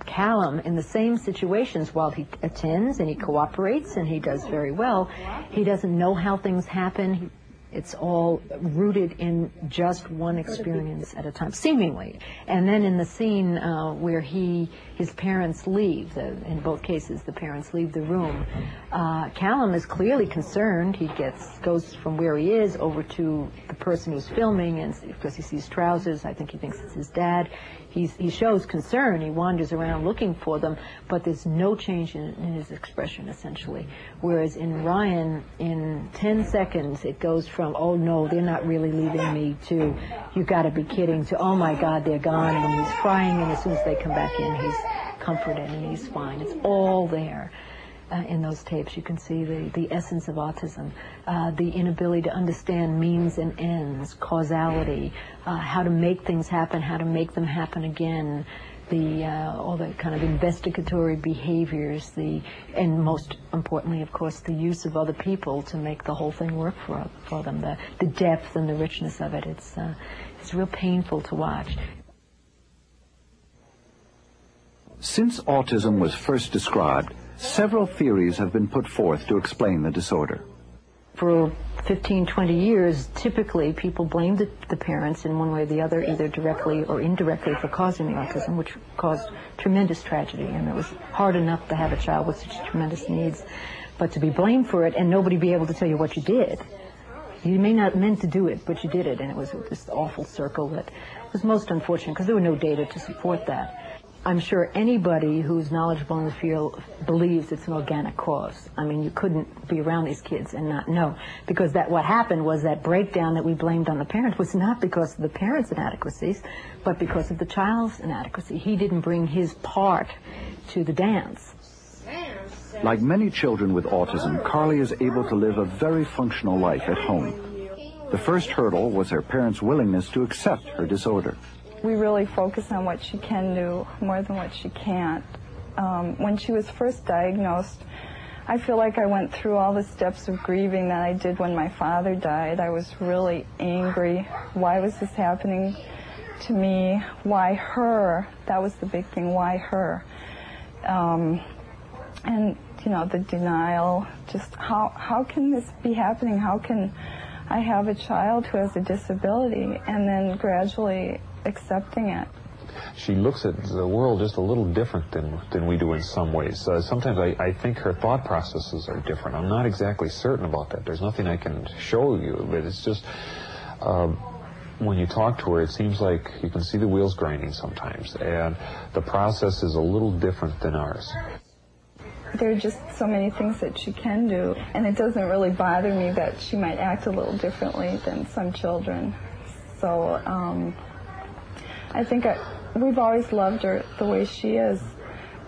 Callum, in the same situations, while he attends and he cooperates and he does very well, he doesn't know how things happen. It's all rooted in just one experience at a time, seemingly. And then in the scene where his parents leave, in both cases the parents leave the room, Callum is clearly concerned. He goes from where he is over to the person who's filming, and because he sees trousers, I think he thinks it's his dad. He shows concern. He wanders around looking for them, but there's no change in his expression, essentially. Whereas in Ryan, in 10 seconds, it goes from, oh no, they're not really leaving me, to, you got to be kidding, to, oh my God, they're gone, and he's crying, and as soon as they come back in, he's comforted and he's fine. It's all there. In those tapes, you can see the essence of autism, the inability to understand means and ends, causality, how to make things happen, how to make them happen again, all the kind of investigatory behaviors, and most importantly, of course, the use of other people to make the whole thing work for them, the depth and the richness of it. It's real painful to watch. Since autism was first described, several theories have been put forth to explain the disorder. For 15, 20 years, typically people blamed the parents in one way or the other, either directly or indirectly, for causing the autism, which caused tremendous tragedy. And it was hard enough to have a child with such tremendous needs, but to be blamed for it and nobody be able to tell you what you did. You may not have meant to do it, but you did it, and it was this awful circle that was most unfortunate because there were no data to support that. I'm sure anybody who's knowledgeable in the field believes it's an organic cause. I mean, you couldn't be around these kids and not know. Because what happened was that breakdown that we blamed on the parents was not because of the parents' inadequacies, but because of the child's inadequacy. He didn't bring his part to the dance. Like many children with autism, Carly is able to live a very functional life at home. The first hurdle was her parents' willingness to accept her disorder. We really focus on what she can do more than what she can't. When she was first diagnosed, I feel like I went through all the steps of grieving that I did when my father died. I was really angry. Why was this happening to me? Why her? That was the big thing, why her? And, you know, the denial, just how can this be happening? How can I have a child who has a disability? And then gradually accepting it. she looks at the world just a little different than we do in some ways. Sometimes I think her thought processes are different. I'm not exactly certain about that. There's nothing I can show you, but it's just when you talk to her, it seems like you can see the wheels grinding sometimes, and the process is a little different than ours. There are just so many things that she can do, and it doesn't really bother me that she might act a little differently than some children. So I think we've always loved her the way she is.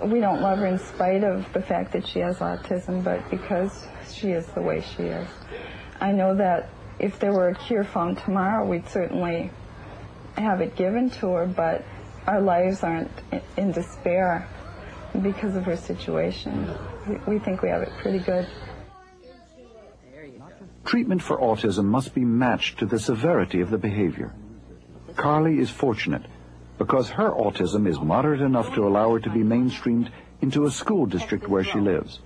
We don't love her in spite of the fact that she has autism, but because she is the way she is. I know that if there were a cure found tomorrow, we'd certainly have it given to her, but our lives aren't in despair because of her situation. We think we have it pretty good. Treatment for autism must be matched to the severity of the behavior. Carly is fortunate because her autism is moderate enough to allow her to be mainstreamed into a school district where she lives.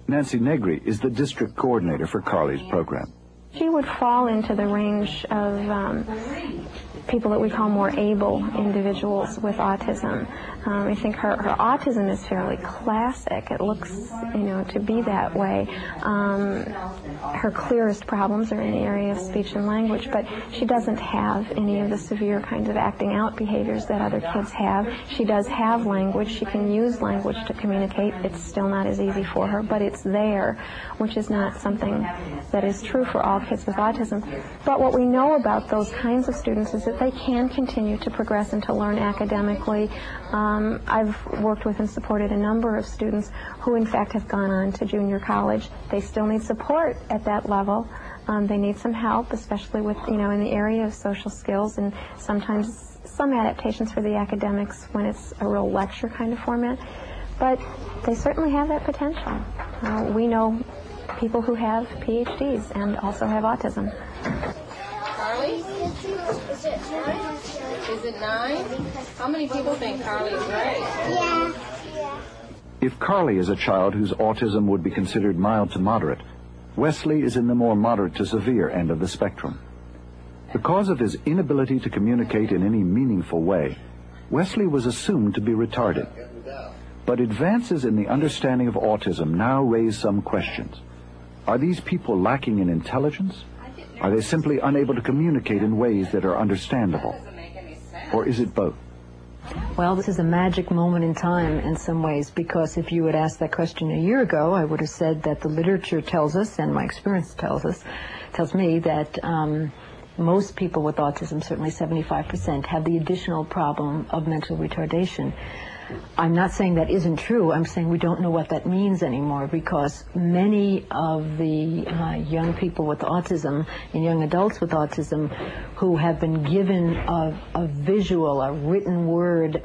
Nancy Negri is the district coordinator for Carly's program. She would fall into the range of people that we call more able individuals with autism. I think her autism is fairly classic. It looks, to be that way. Her clearest problems are in the area of speech and language, but she doesn't have any of the severe kinds of acting out behaviors that other kids have. She does have language. She can use language to communicate. It's still not as easy for her, but it's there, which is not something that is true for all kids with autism. But what we know about those kinds of students is that they can continue to progress and to learn academically. I've worked with and supported a number of students who in fact have gone on to junior college. They still need support at that level. They need some help, especially with, in the area of social skills, and sometimes some adaptations for the academics when it's a real lecture kind of format. But they certainly have that potential. We know people who have PhDs and also have autism. Carly? Is it 9? How many people think Carly's right? Yeah. If Carly is a child whose autism would be considered mild to moderate, Wesley is in the more moderate to severe end of the spectrum. Because of his inability to communicate in any meaningful way, Wesley was assumed to be retarded. But advances in the understanding of autism now raise some questions. Are these people lacking in intelligence? Are they simply unable to communicate in ways that are understandable? Or is it both? Well, this is a magic moment in time in some ways, because if you had asked that question a year ago, I would have said that the literature tells us, and my experience tells me that most people with autism, certainly 75%, have the additional problem of mental retardation. I'm not saying that isn't true. I'm saying we don't know what that means anymore, because many of the young people with autism and young adults with autism who have been given a visual, a written word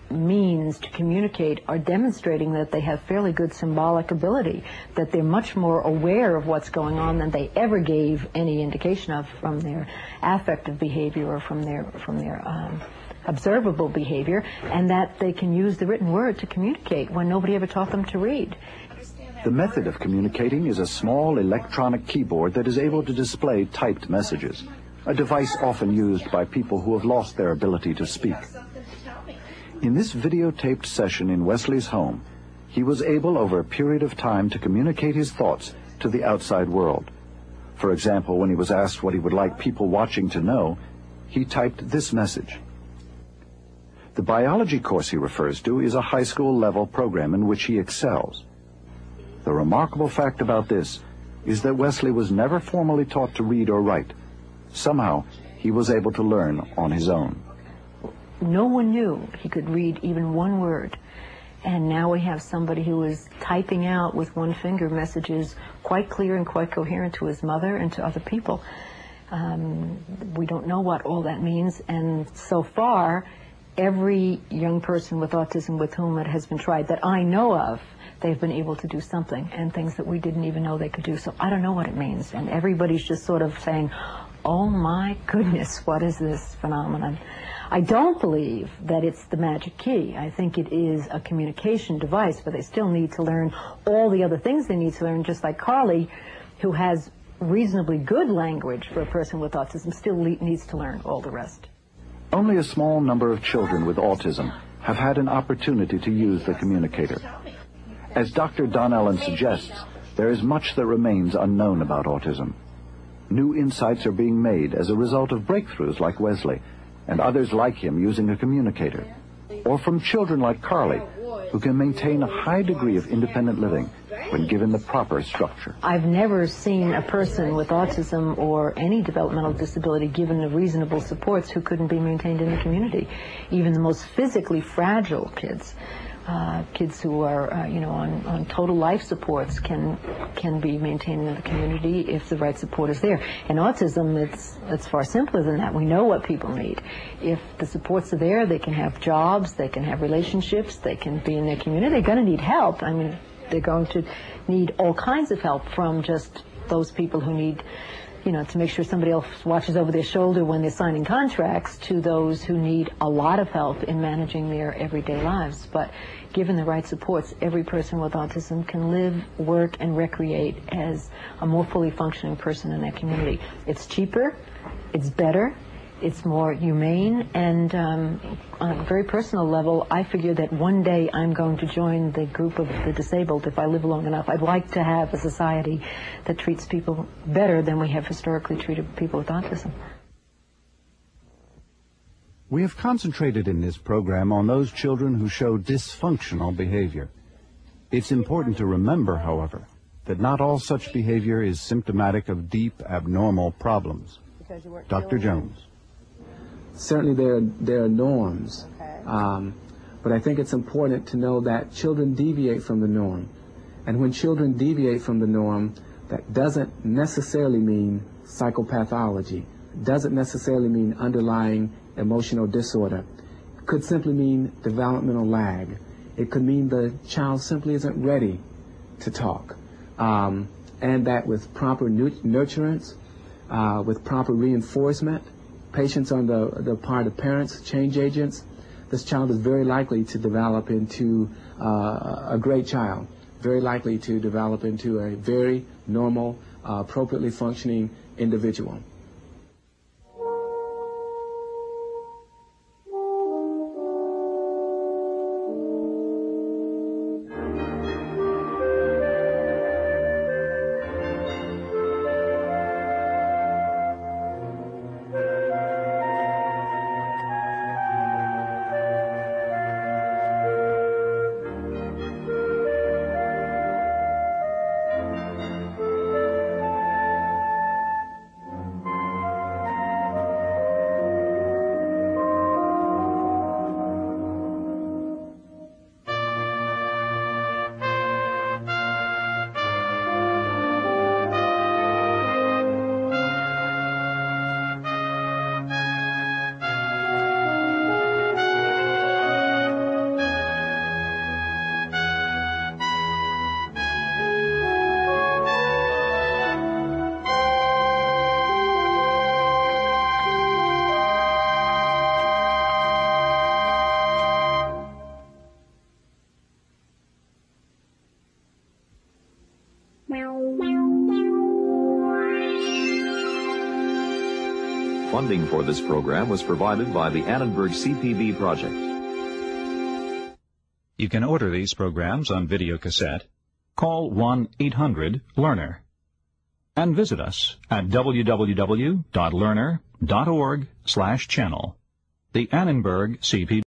means to communicate are demonstrating that they have fairly good symbolic ability, that they're much more aware of what's going on than they ever gave any indication of from their affective behavior or from their observable behavior, and that they can use the written word to communicate when nobody ever taught them to read. The method of communicating is a small electronic keyboard that is able to display typed messages, a device often used by people who have lost their ability to speak. In this videotaped session in Wesley's home, he was able over a period of time to communicate his thoughts to the outside world. For example, when he was asked what he would like people watching to know, he typed this message. The biology course he refers to is a high school level program in which he excels. The remarkable fact about this is that Wesley was never formally taught to read or write. Somehow, he was able to learn on his own. No one knew he could read even one word. And now we have somebody who is typing out with one finger messages quite clear and quite coherent to his mother and to other people. We don't know what all that means, and so far, every young person with autism with whom it has been tried that I know of, they've been able to do something, and things that we didn't even know they could do. So I don't know what it means, and everybody's just sort of saying, oh my goodness, what is this phenomenon? I don't believe that it's the magic key. I think it is a communication device, but they still need to learn all the other things they need to learn, just like Carly, who has reasonably good language for a person with autism, still needs to learn all the rest. Only a small number of children with autism have had an opportunity to use the communicator. As Dr. Don Ellen suggests, there is much that remains unknown about autism. New insights are being made as a result of breakthroughs like Wesley and others like him using a communicator, or from children like Carly, who can maintain a high degree of independent living when given the proper structure. I've never seen a person with autism or any developmental disability given the reasonable supports who couldn't be maintained in the community. Even the most physically fragile kids, kids who are on total life supports can be maintained in the community if the right support is there. In autism, it's far simpler than that. We know what people need. If the supports are there, they can have jobs, they can have relationships, they can be in their community. They're going to need help. I mean, they're going to need all kinds of help, from just those people who need, to make sure somebody else watches over their shoulder when they're signing contracts, to those who need a lot of help in managing their everyday lives. But given the right supports, every person with autism can live, work, and recreate as a more fully functioning person in their community. It's cheaper, it's better, it's more humane, and on a very personal level, I figure that one day I'm going to join the group of the disabled if I live long enough. I'd like to have a society that treats people better than we have historically treated people with autism. We have concentrated in this program on those children who show dysfunctional behavior. It's important to remember, however, that not all such behavior is symptomatic of deep, abnormal problems. Dr. Jones. Certainly there are norms, but I think it's important to know that children deviate from the norm. And when children deviate from the norm, that doesn't necessarily mean psychopathology, doesn't necessarily mean underlying emotional disorder. It could simply mean developmental lag. It could mean the child simply isn't ready to talk. And that with proper nurturance, with proper reinforcement, patience on the part of parents, change agents, this child is very likely to develop into a great child, very likely to develop into a very normal, appropriately functioning individual. Funding for this program was provided by the Annenberg CPB Project. You can order these programs on video cassette. Call 1-800-LEARNER and visit us at www.learner.org/channel. The Annenberg CPB.